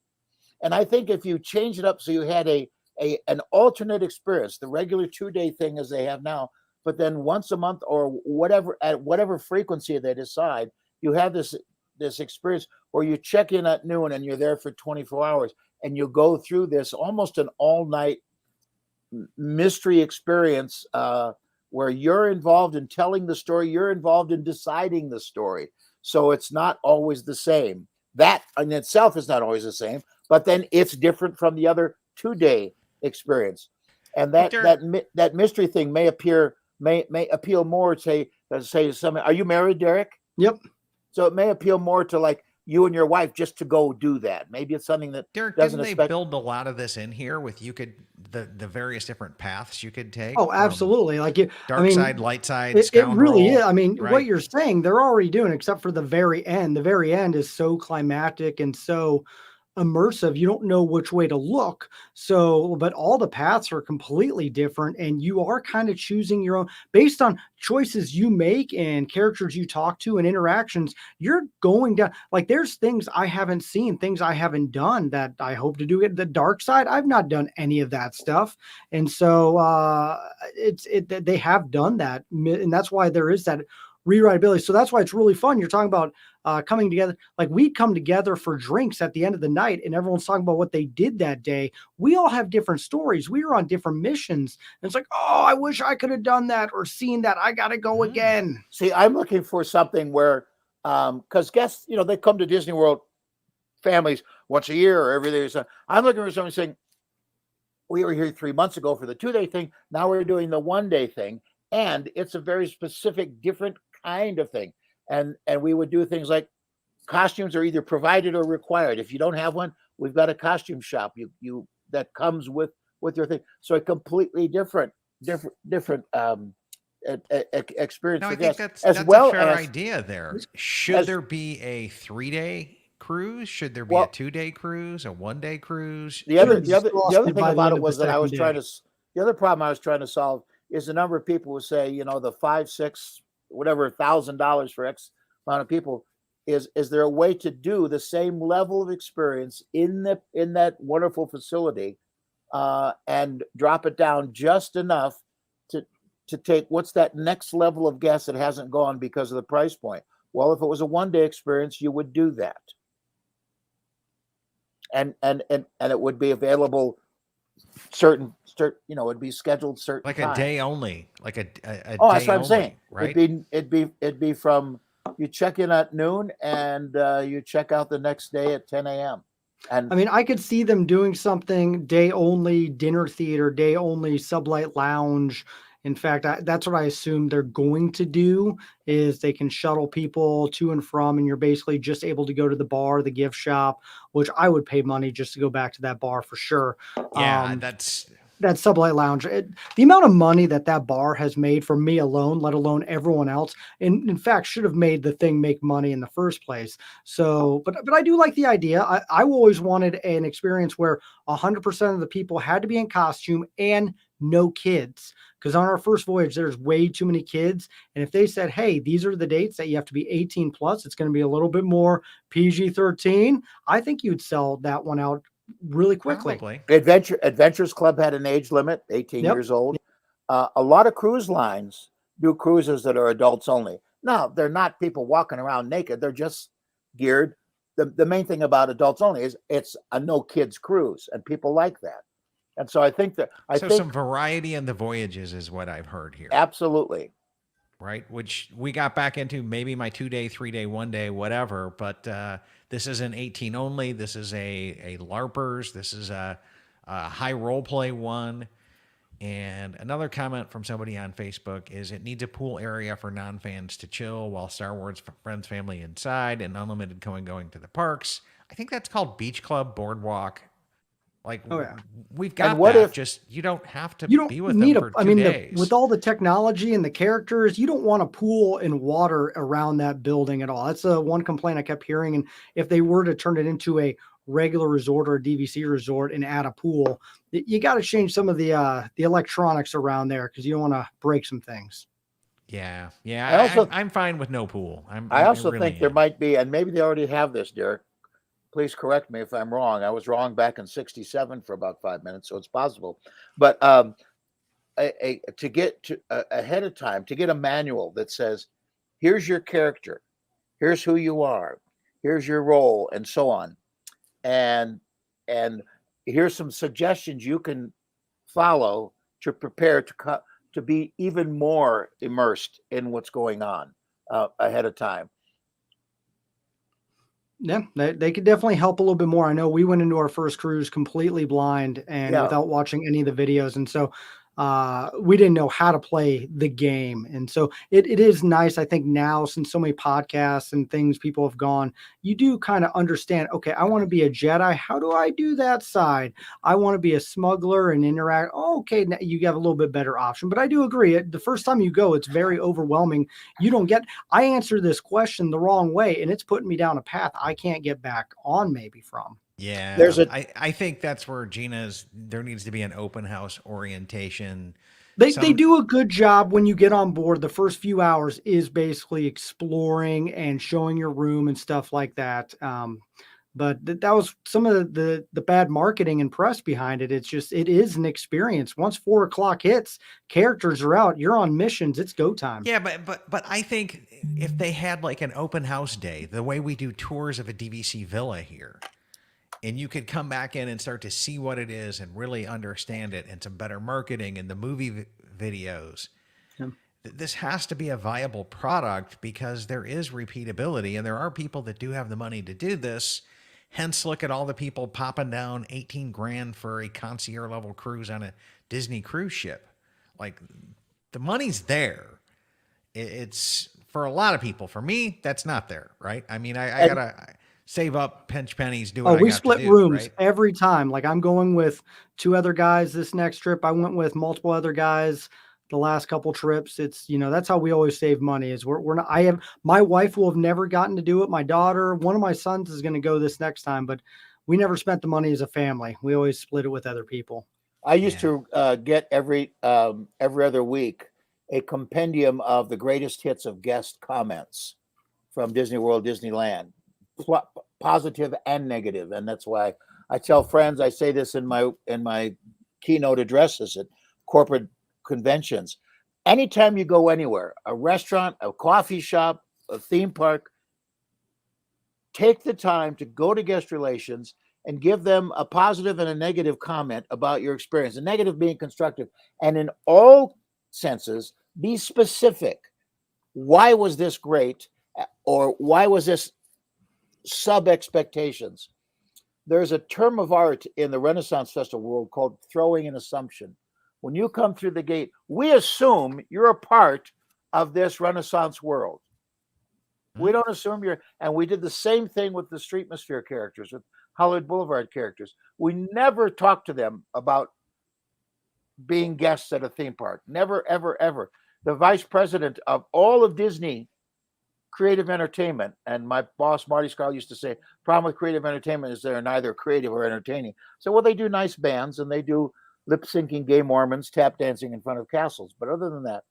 And I think if you change it up so you had an alternate experience, the regular 2-day thing as they have now, but then once a month or whatever, at whatever frequency they decide, you have this experience where you check in at noon and you're there for 24 hours and you go through this almost an all-night mystery experience where you're involved in telling the story, you're involved in deciding the story. So it's not always the same. That in itself is not always the same, but then it's different from the other 2-day experience. And that mystery thing may appeal more to say something. Are you married, Derek? Yep. So it may appeal more to like you and your wife just to go do that. Maybe it's something that Derek, didn't they build a lot of this in here with the various different paths you could take? Oh, absolutely. Like dark side, light side, it really is. I mean, right? What you're saying, they're already doing, except for the very end. The very end is so climactic and so immersive, you don't know which way to look. So, but all the paths are completely different, and you are kind of choosing your own based on choices you make and characters you talk to and interactions. You're going down, like, there's things I haven't seen, things I haven't done that I hope to do. At the dark side, I've not done any of that stuff, and so they have done that, and that's why there is that rewritability. So that's why it's really fun. You're talking about coming together. Like we come together for drinks at the end of the night and everyone's talking about what they did that day. We all have different stories. We were on different missions. And it's like, oh, I wish I could have done that or seen that. I got to go again. See, I'm looking for something where, because guests, they come to Disney World, families, once a year or every day. So I'm looking for something saying, we were here 3 months ago for the 2-day thing. Now we're doing the 1-day thing. And it's a very specific, different kind of thing. And we would do things like costumes are either provided or required. If you don't have one, we've got a costume shop you that comes with your thing. So a completely different experience. No, I for think guests, that's as well a fair as idea there. Should there be a 3-day cruise? Should there be a 2-day cruise, a 1-day cruise? the other Exhausted thing by the about end it of was the that I was second trying day. to. The other problem I was trying to solve is the number of people who say, the $5,000, whatever $1,000 for X amount of people. Is there a way to do the same level of experience in that wonderful facility, and drop it down just enough to take what's that next level of guest that hasn't gone because of the price point? Well, if it was a 1-day experience, you would do that, and it would be available it'd be scheduled certain Like times. a day only, like a Oh, day that's what I'm only, saying. right? It'd be from you check in at noon and you check out the next day at 10 a.m. And I mean, I could see them doing something day only dinner theater, day only sublight lounge. In fact, that's what I assume they're going to do is they can shuttle people to and from, and you're basically just able to go to the bar, the gift shop, which I would pay money just to go back to that bar for sure. Yeah, That sublight lounge, the amount of money that bar has made for me alone, let alone everyone else, and in fact should have made the thing make money in the first place. So, but I do like the idea. I always wanted an experience where 100% of the people had to be in costume and no kids. Because on our first voyage, there's way too many kids. And if they said, hey, these are the dates that you have to be 18 plus, it's going to be a little bit more PG-13. I think you'd sell that one out really quickly. probably. Adventures Club had an age limit, 18 Yep. years old. A lot of cruise lines do cruises that are adults only. Now, they're not people walking around naked. They're just geared. The main thing about adults only is it's a no kids cruise, and people like that. And so I think Some variety in the voyages is what I've heard here. Absolutely. Right? Which we got back into maybe my 2-day, 3-day, 1-day, whatever. But this is an 18 only. This is a LARPers. This is a high role play one. And another comment from somebody on Facebook is it needs a pool area for non-fans to chill while Star Wars friends family inside and unlimited going to the parks. I think that's called Beach Club Boardwalk. Like, Oh, yeah. we've got what that. if- Just you don't have to You don't be with need them for 2 I mean, days. with all the technology and the characters, you don't want a pool and water around that building at all. That's the one complaint I kept hearing. And if they were to turn it into a regular resort or a DVC resort and add a pool, you got to change some of the electronics around there because you don't want to break some things. Yeah. I'm fine with no pool. I also really think there am. might be, and maybe they already have this, Derek. Please correct me if I'm wrong. I was wrong back in '67 for about 5 minutes, so it's possible. But to get to ahead of time, to get a manual that says, "Here's your character, here's who you are, here's your role," and so on, and here's some suggestions you can follow to prepare to be even more immersed in what's going on ahead of time. Yeah, they could definitely help a little bit more. I know we went into our first cruise completely blind and Yeah. without watching any of the videos. And so we didn't know how to play the game. And so it is nice, I think, now since so many podcasts and things people have gone, you do kind of understand, okay, I want to be a Jedi. How do I do that side? I want to be a smuggler and interact. Oh, okay, now you have a little bit better option. But I do agree. The first time you go, it's very overwhelming. You don't get, I answer this question the wrong way, and it's putting me down a path I can't get back on maybe from. Yeah, I think that's where there needs to be an open house orientation. They do a good job when you get on board. The first few hours is basically exploring and showing your room and stuff like that. But that was some of the bad marketing and press behind it. It is an experience. Once 4 o'clock hits, characters are out. You're on missions. It's go time. Yeah, but I think if they had like an open house day, the way we do tours of a DVC villa here, and you could come back in and start to see what it is and really understand it, and some better marketing and the movie videos. Yeah. This has to be a viable product because there is repeatability, and there are people that do have the money to do this. Hence, look at all the people popping down 18 grand for a concierge level cruise on a Disney cruise ship. Like, the money's there. It's for a lot of people. For me, that's not there, right? I mean, I gotta save up, pinch pennies, do what I We got split to do, rooms right? every time. Like I'm going with 2 other guys this next trip. I went with multiple other guys the last couple trips. It's, that's how we always save money is we're not, my wife will have never gotten to do it. My daughter, one of my sons is going to go this next time, but we never spent the money as a family. We always split it with other people. I used to get every other week a compendium of the greatest hits of guest comments from Disney World, Disneyland, positive and negative. And that's why I tell friends, I say this in my keynote addresses at corporate conventions. Anytime you go anywhere, a restaurant, a coffee shop, a theme park, take the time to go to guest relations and give them a positive and a negative comment about your experience, the negative being constructive. And in all senses, be specific. Why was this great? Or why was this sub expectations? There's a term of art in the Renaissance Festival world called throwing an assumption. When you come through the gate, we assume you're a part of this Renaissance world. We don't assume you're, and we did the same thing with the Streetmosphere characters, with Hollywood Boulevard characters. We never talked to them about being guests at a theme park. Never, ever, ever. The vice president of all of Disney creative entertainment, and my boss, Marty Scarl, used to say, problem with creative entertainment is they're neither creative or entertaining. So, well, they do nice bands and they do lip syncing gay Mormons, tap dancing in front of castles. But other than that,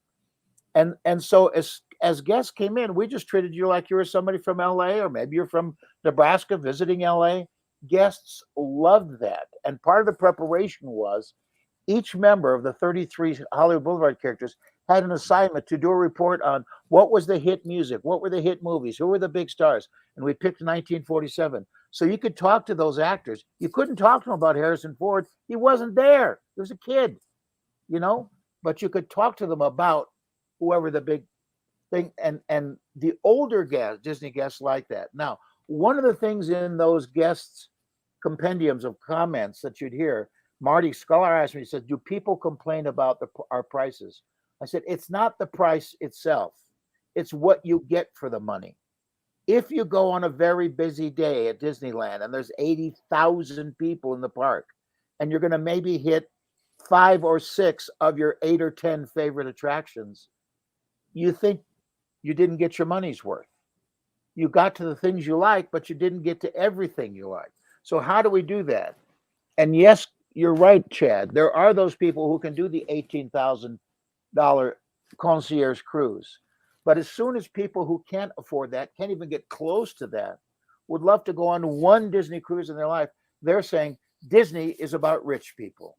and so as guests came in, we just treated you like you were somebody from LA, or maybe you're from Nebraska visiting LA. Guests loved that. And part of the preparation was each member of the 33 Hollywood Boulevard characters had an assignment to do a report on what was the hit music, what were the hit movies, who were the big stars. And we picked 1947. So you could talk to those actors. You couldn't talk to them about Harrison Ford. He wasn't there. He was a kid, but you could talk to them about whoever the big thing. And the older guests, Disney guests, like that. Now, one of the things in those guests' compendiums of comments that you'd hear, Marty Scholar asked me, he said, do people complain about our prices? I said, it's not the price itself. It's what you get for the money. If you go on a very busy day at Disneyland and there's 80,000 people in the park, and you're going to maybe hit 5 or 6 of your 8 or 10 favorite attractions, you think you didn't get your money's worth. You got to the things you like, but you didn't get to everything you like. So how do we do that? And yes, you're right, Chad. There are those people who can do the $18,000 concierge cruise. But as soon as people who can't afford that, can't even get close to that, would love to go on one Disney cruise in their life, they're saying Disney is about rich people.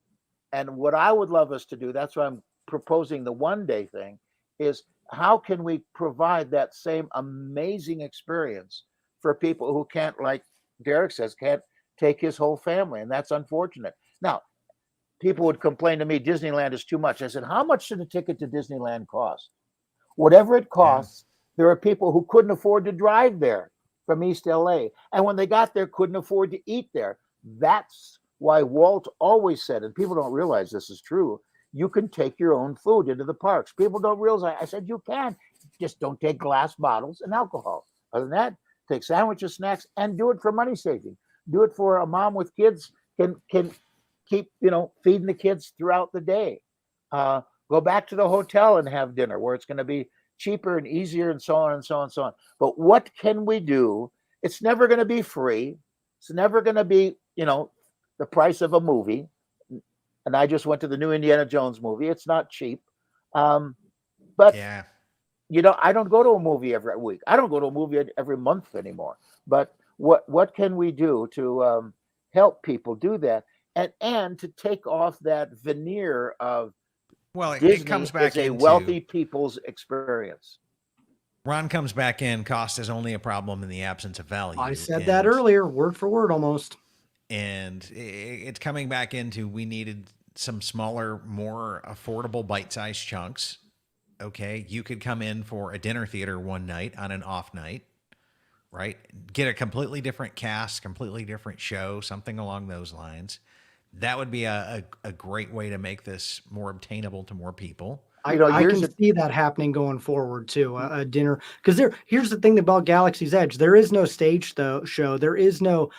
And what I would love us to do, that's why I'm proposing the one-day thing, is how can we provide that same amazing experience for people who can't, like Derek says, can't take his whole family. And that's unfortunate. Now, people would complain to me, Disneyland is too much. I said, how much should a ticket to Disneyland cost? Whatever it costs, there are people who couldn't afford to drive there from East LA. And when they got there, couldn't afford to eat there. That's why Walt always said, and people don't realize this is true, you can take your own food into the parks. People don't realize. I said, you can. Just don't take glass bottles and alcohol. Other than that, take sandwiches, snacks, and do it for money saving. Do it for a mom with kids can keep, feeding the kids throughout the day. Go back to the hotel and have dinner where it's going to be cheaper and easier and so on and so on and so on. But what can we do? It's never going to be free. It's never going to be, the price of a movie. And I just went to the new Indiana Jones movie. It's not cheap. But, I don't go to a movie every week. I don't go to a movie every month anymore. But what can we do to help people do that, and to take off that veneer of Well, it Disney comes back is a into wealthy people's experience. Ron comes back in. Cost is only a problem in the absence of value. I said that earlier, word for word almost. And it's coming back into we needed some smaller, more affordable bite-sized chunks. Okay, you could come in for a dinner theater one night on an off night, right? Get a completely different cast, completely different show, something along those lines. That would be a great way to make this more obtainable to more people. I can see that happening going forward too. A dinner, because here's the thing about Galaxy's Edge: there is no stage show. There is no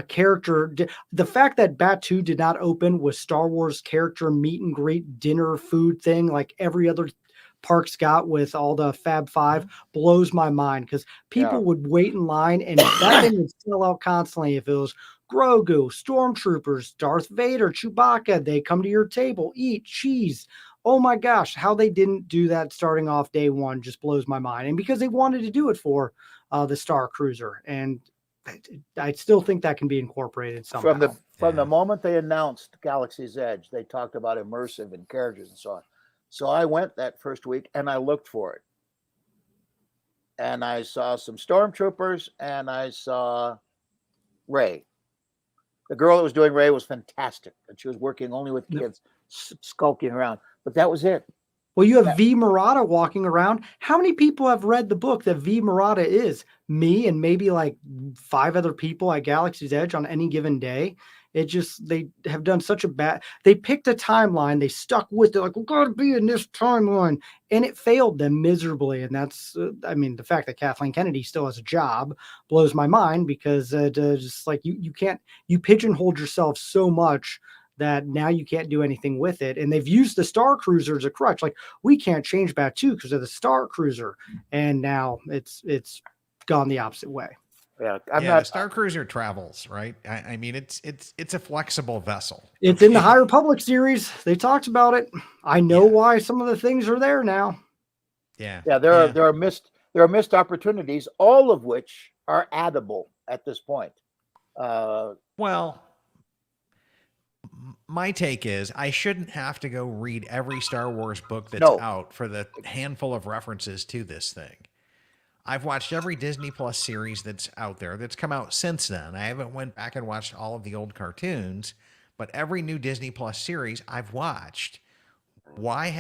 character. The fact that Batuu did not open with Star Wars character meet and greet dinner food thing like every other parks got with all the Fab Five blows my mind, because people would wait in line and that thing would sell out constantly if it was Grogu, Stormtroopers, Darth Vader, Chewbacca. They come to your table, eat cheese. Oh my gosh, how they didn't do that starting off day one just blows my mind. And because they wanted to do it for the Star Cruiser, and I still think that can be incorporated somehow. From the moment they announced Galaxy's Edge, they talked about immersive and characters and so on. So I went that first week and I looked for it. And I saw some stormtroopers and I saw Rey. The girl that was doing Rey was fantastic. And she was working only with kids, skulking around. But that was it. Well, you have V. Murata walking around. How many people have read the book that V. Murata is? Me and maybe like 5 other people at Galaxy's Edge on any given day. It just, they have done such a they picked a timeline, they stuck with it, like, we're going to be in this timeline, and it failed them miserably. And that's, I mean, the fact that Kathleen Kennedy still has a job blows my mind, because just like you can't, you pigeonholed yourself so much that now you can't do anything with it. And they've used the Star Cruiser as a crutch. Like, we can't change Batuu because of the Star Cruiser. And now it's gone the opposite way. Yeah, the Star Cruiser travels, right? I mean, it's a flexible vessel. It's in the High Republic series. They talked about it. I know why some of the things are there now. Yeah. There are missed opportunities, all of which are addable at this point. Well, my take is I shouldn't have to go read every Star Wars book that's out for the handful of references to this thing. I've watched every Disney Plus series that's out there that's come out since then. I haven't went back and watched all of the old cartoons, but every new Disney Plus series I've watched. Why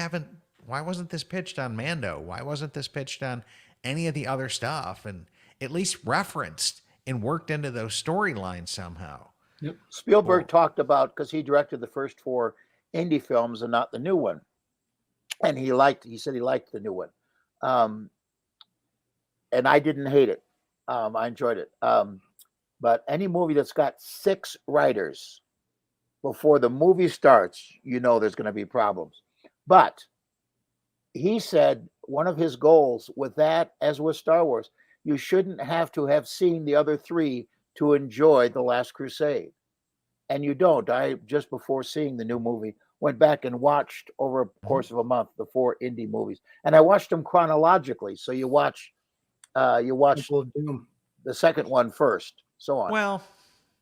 wasn't this pitched on Mando? Why wasn't this pitched on any of the other stuff and at least referenced and worked into those storylines somehow? Yep. Spielberg talked about, because he directed the first 4 indie films and not the new one. And he said he liked the new one. And I didn't hate it. I enjoyed it. But any movie that's got 6 writers before the movie starts, you know there's going to be problems. But he said one of his goals with that, as with Star Wars, you shouldn't have to have seen the other 3 to enjoy The Last Crusade. And you don't. I, just before seeing the new movie, went back and watched over a course of a month the 4 indie movies. And I watched them chronologically. So you watch the second one first, so on. Well,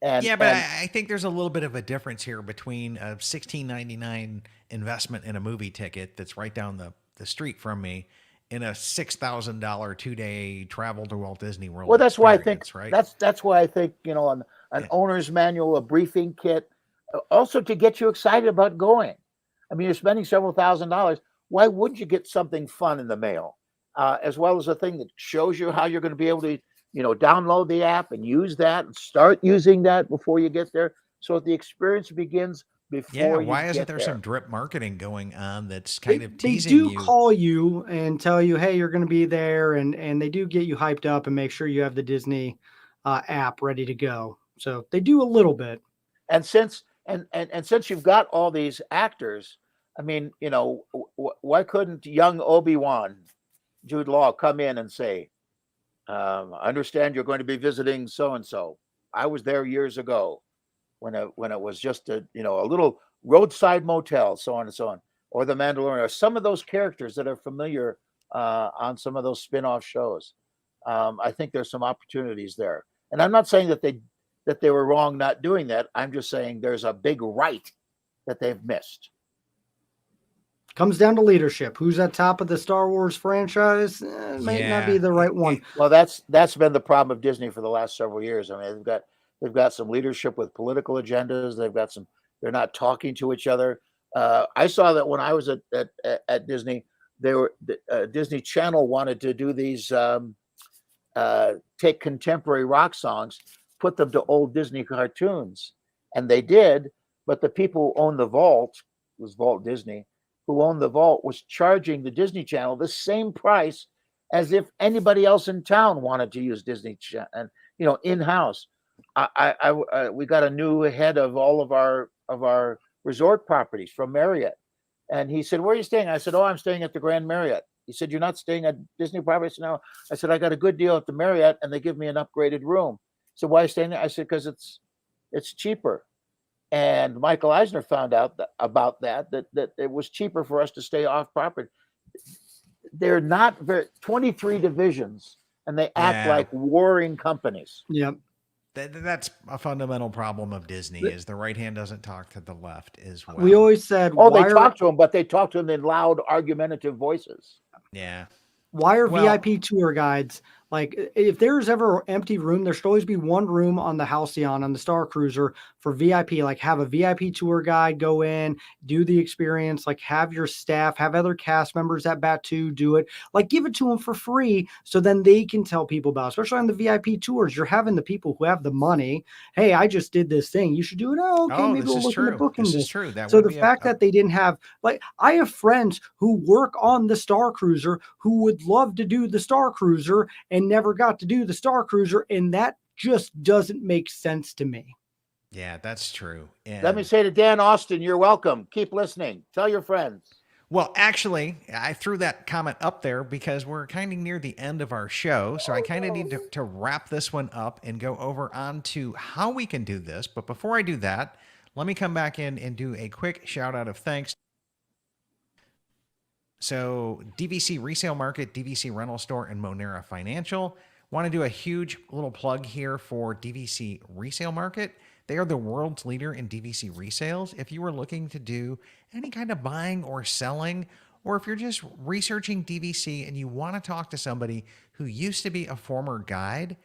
but I think there's a little bit of a difference here between a $16.99 investment in a movie ticket that's right down the street from me and a $6,000 2-day travel to Walt Disney World. Well, that's why I think, right? That's why I think, an owner's manual, a briefing kit, also to get you excited about going. I mean, you're spending several $1,000s. Why wouldn't you get something fun in the mail? As well as a thing that shows you how you're going to be able to, download the app and use that and start using that before you get there. So the experience begins before you why isn't get there there. some drip marketing going on that's kind of teasing you? They do call you and tell you, hey, you're going to be there. And they do get you hyped up and make sure you have the Disney app ready to go. So they do a little bit. And since you've got all these actors, I mean, why couldn't young Obi-Wan, Jude Law, come in and say, I understand you're going to be visiting so-and-so. I was there years ago when it was just a little roadside motel, so on and so on, or The Mandalorian, or some of those characters that are familiar on some of those spin-off shows. I think there's some opportunities there. And I'm not saying that they were wrong not doing that. I'm just saying there's a big right that they've missed. Comes down to leadership. Who's at top of the Star Wars franchise? Might not be the right one. Well, that's been the problem of Disney for the last several years. I mean, they've got some leadership with political agendas. They're not talking to each other. I saw that when I was at Disney, Disney Channel wanted to do these take contemporary rock songs, put them to old Disney cartoons, and they did. But the people who owned the vault, it was Walt Disney, who owned the vault, was charging the Disney Channel the same price as if anybody else in town wanted to use Disney and in-house. We got a new head of all of our resort properties from Marriott, and he said, "Where are you staying?" I said, "Oh, I'm staying at the Grand Marriott." He said, "You're not staying at Disney property?" I said, "No." I said, "I got a good deal at the Marriott, and they give me an upgraded room." So why are you staying there? I said, "Because it's cheaper." And Michael Eisner found out about that it was cheaper for us to stay off property. They're not 23 divisions, and they act like warring companies. Yep. That's a fundamental problem of Disney, is the right hand doesn't talk to the left as well. We always said, they talk to them, but they talk to them in loud, argumentative voices. Yeah. Why are VIP tour guides, like, if there's ever an empty room, there should always be one room on the Halcyon, on the Star Cruiser for VIP, like have a VIP tour guide go in, do the experience, like have your staff, have other cast members at Batu do it, like give it to them for free. So then they can tell people about it. Especially on the VIP tours, you're having the people who have the money. Hey, I just did this thing. You should do it. Oh, okay. Maybe we'll look into booking this. This is true. So the fact that they didn't have, like, I have friends who work on the Star Cruiser who would love to do the Star Cruiser and never got to do the Star Cruiser, and that just doesn't make sense to me. Yeah, that's true. And let me say to Dan Austin, you're welcome. Keep listening. Tell your friends. Well, actually, I threw that comment up there because we're kind of near the end of our show. So I kind of need to wrap this one up and go over on to how we can do this. But before I do that, let me come back in and do a quick shout out of thanks. So DVC Resale Market, DVC Rental Store, and Monera Financial. Want to do a huge little plug here for DVC Resale Market. They are the world's leader in DVC resales. If you are looking to do any kind of buying or selling, or if you're just researching DVC and you want to talk to somebody who used to be a former guide,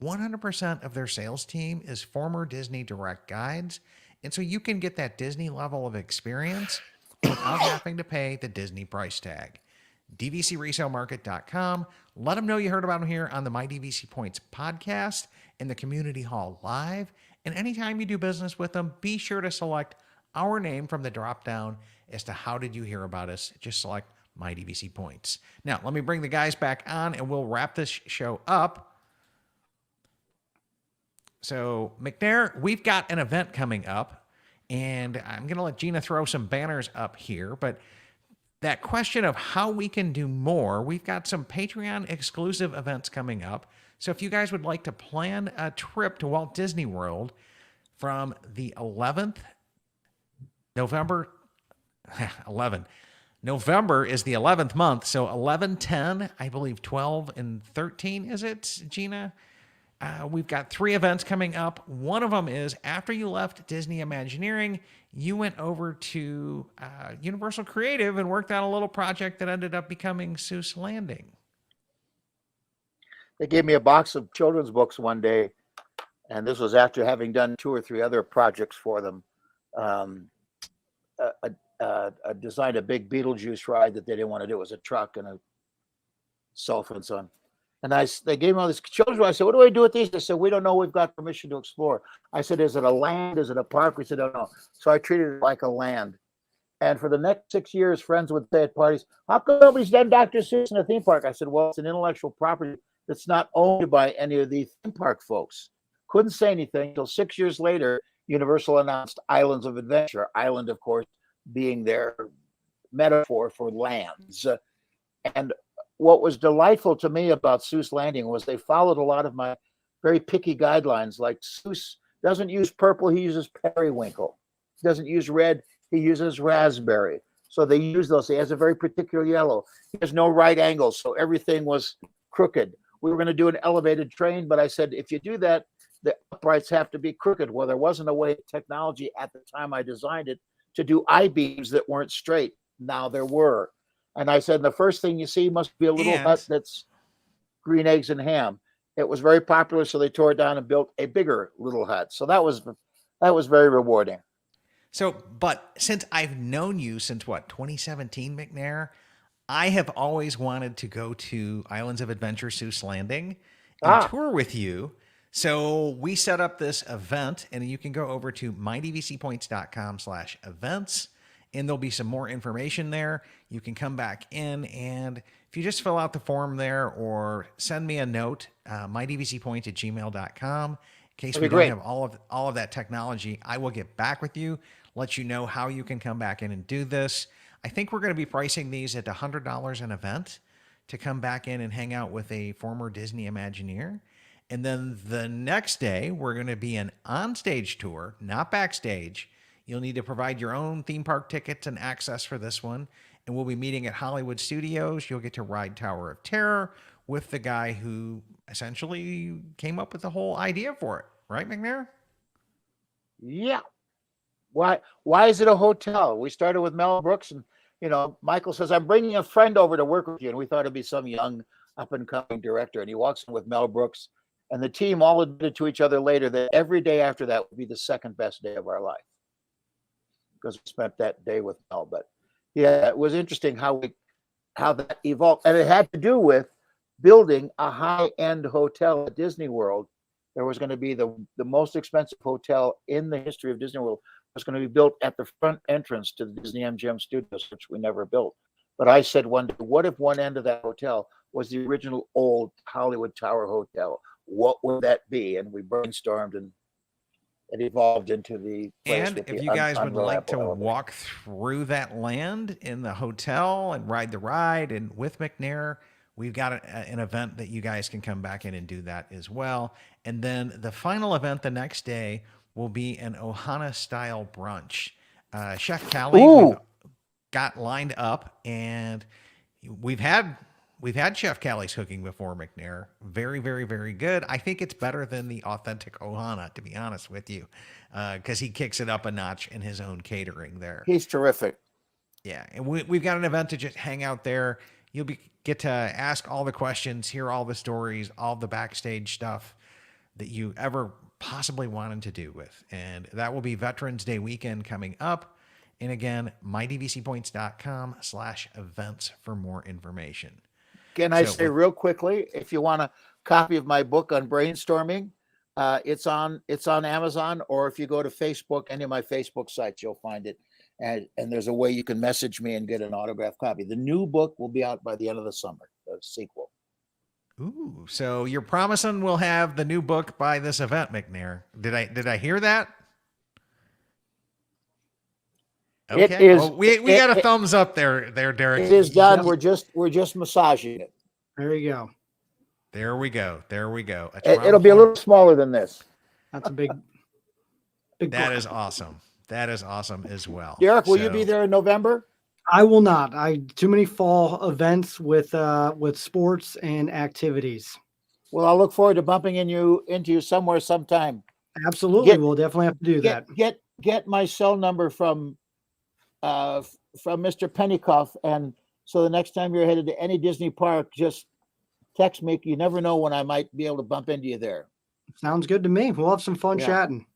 100% of their sales team is former Disney direct guides. And so you can get that Disney level of experience without having to pay the Disney price tag. DVCResaleMarket.com. Let them know you heard about them here on the My DVC Points podcast and the Community Hall Live. And anytime you do business with them, be sure to select our name from the drop down as to how did you hear about us. Just select My DVC Points. Now, let me bring the guys back on and we'll wrap this show up. So, McNair, we've got an event coming up, and I'm going to let Gina throw some banners up here, but that question of how we can do more, we've got some Patreon exclusive events coming up. So if you guys would like to plan a trip to Walt Disney World from the 11th, November is the 11th month. So 11, 10, I believe 12 and 13, is it, Gina? We've got 3 events coming up. One of them is after you left Disney Imagineering, you went over to Universal Creative and worked on a little project that ended up becoming Seuss Landing. They gave me a box of children's books one day, and this was after having done 2 or 3 other projects for them. Designed a big Beetlejuice ride that they didn't want to do. It was a truck and a sofa and so on. And they gave me all these children's books. I said, "What do I do with these?" They said, "We don't know. We've got permission to explore." I said, "Is it a land? Is it a park?" We said, "I don't know." So I treated it like a land. And for the next 6 years, friends would say at parties, "How come nobody's done Dr. Seuss in a theme park?" I said, "Well, it's an intellectual property that's not owned by any of the theme park folks." Couldn't say anything until 6 years later, Universal announced Islands of Adventure. Island, of course, being their metaphor for lands. And what was delightful to me about Seuss Landing was they followed a lot of my very picky guidelines. Like Seuss doesn't use purple, he uses periwinkle. He doesn't use red, he uses raspberry. So they use those. He has a very particular yellow. He has no right angles, so everything was crooked. We were going to do an elevated train, but I said, if you do that, the uprights have to be crooked. Well, there wasn't a way technology at the time I designed it to do I-beams that weren't straight. Now there were. And I said, the first thing you see must be a little hut that's green eggs and ham. It was very popular, so they tore it down and built a bigger little hut. So that was very rewarding. So, but since I've known you since what, 2017, McNair, I have always wanted to go to Islands of Adventure, Seuss Landing, and tour with you. So we set up this event, and you can go over to mydvcpoints.com/events, and there'll be some more information there. You can come back in, and if you just fill out the form there or send me a note, mydvcpoints@gmail.com, in case we don't have all of that technology, I will get back with you, let you know how you can come back in and do this. I think we're going to be pricing these at $100 an event to come back in and hang out with a former Disney Imagineer. And then the next day, we're going to be an onstage tour, not backstage. You'll need to provide your own theme park tickets and access for this one. And we'll be meeting at Hollywood Studios. You'll get to ride Tower of Terror with the guy who essentially came up with the whole idea for it. Right, McNair? Yeah. Why is it a hotel? We started with Mel Brooks, and Michael says, I'm bringing a friend over to work with you. And we thought it'd be some young up-and-coming director. And he walks in with Mel Brooks. And the team all admitted to each other later that every day after that would be the second best day of our life, because we spent that day with Mel. But yeah, it was interesting how that evolved. And it had to do with building a high-end hotel at Disney World. There was going to be the most expensive hotel in the history of Disney World. It was going to be built at the front entrance to the Disney MGM Studios, which we never built. But I said one day, what if one end of that hotel was the original old Hollywood Tower Hotel? What would that be? And we brainstormed, and it evolved into the place. And if you guys would like to walk through that land in the hotel and ride the ride and with McNair, we've got an event that you guys can come back in and do that as well. And then the final event the next day will be an Ohana style brunch. Chef Callie got lined up, and we've had Chef Callie's cooking before, McNair. Very, very, very good. I think it's better than the authentic Ohana, to be honest with you, because he kicks it up a notch in his own catering there. He's terrific. Yeah, and we've got an event to just hang out there. You'll get to ask all the questions, hear all the stories, all the backstage stuff that you ever possibly wanted to do with. And that will be Veterans Day weekend coming up. And again, mydvcpoints.com/events for more information. Can I say real quickly, if you want a copy of my book on brainstorming, it's on Amazon, or if you go to Facebook, any of my Facebook sites, you'll find it. And there's a way you can message me and get an autographed copy. The new book will be out by the end of the summer, the sequel. Ooh, so you're promising we'll have the new book by this event, McNair. Did I hear that? Okay. It is. Well, we got a thumbs up there, Derek. It is done. We're just massaging it. There you go. There we go. It'll be a little smaller than this. That's a big. That is awesome. That is awesome as well. Derek, will you be there in November? I will not. Too many fall events with sports and activities. Well, I'll look forward to bumping into you somewhere sometime. Absolutely, we'll definitely have to do that. Get my cell number from Mr. Pennycoff, and so the next time you're headed to any Disney park, just text me. You never know when I might be able to bump into you there. Sounds good to me. We'll have some fun chatting.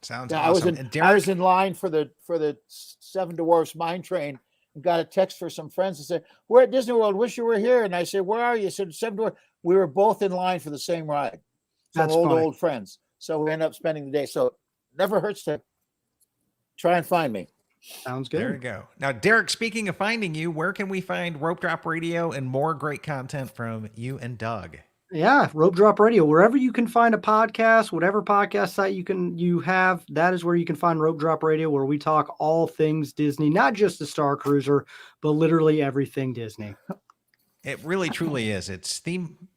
Sounds awesome. I was in line for the Seven Dwarfs Mine Train and got a text for some friends and said, "We're at Disney World. Wish you were here." And I said, "Where are you?" I said, "Seven Dwarfs." We were both in line for the same ride. Some old friends. So we ended up spending the day. So it never hurts to try and find me. Sounds good. There you go. Now, Derek, speaking of finding you, where can we find Rope Drop Radio and more great content from you and Doug? Yeah, Rope Drop Radio. Wherever you can find a podcast, whatever podcast site you have, that is where you can find Rope Drop Radio, where we talk all things Disney, not just the Star Cruiser, but literally everything Disney. It really, truly is. It's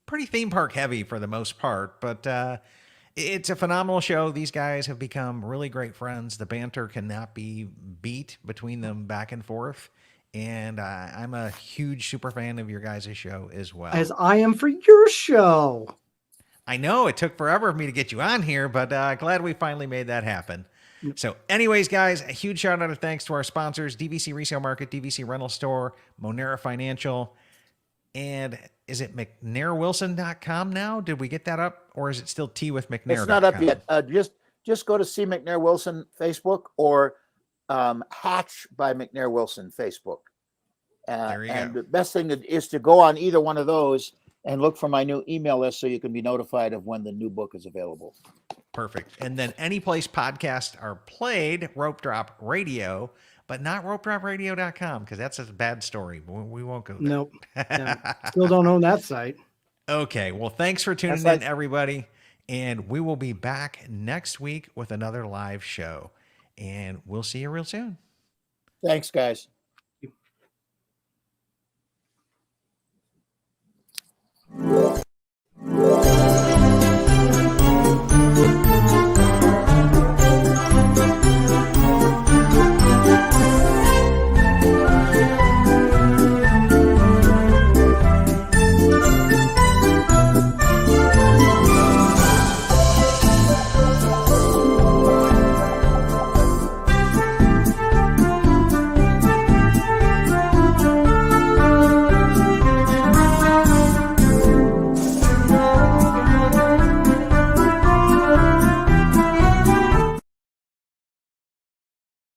pretty theme park heavy for the most part, but it's a phenomenal show. These guys have become really great friends. The banter cannot be beat between them back and forth. And I'm a huge super fan of your guys' show as well. As I am for your show. I know it took forever for me to get you on here, but glad we finally made that happen. So anyways, guys, a huge shout out and thanks to our sponsors, DVC Resale Market, DVC Rental Store, Monera Financial, and is it McNairWilson.com now? Did we get that up, or is it still T with McNair? It's not up yet. Just go to see McNair Wilson Facebook or Hatch by McNair Wilson Facebook. There you and go. the best thing is to go on either one of those and look for my new email list so you can be notified of when the new book is available. Perfect. And then any place podcasts are played, Rope Drop Radio, but not ropedropradio.com because that's a bad story. We won't go there. Nope. No. Still don't own that site. Okay. Well, thanks for tuning in, everybody. And we will be back next week with another live show. And we'll see you real soon. Thanks, guys.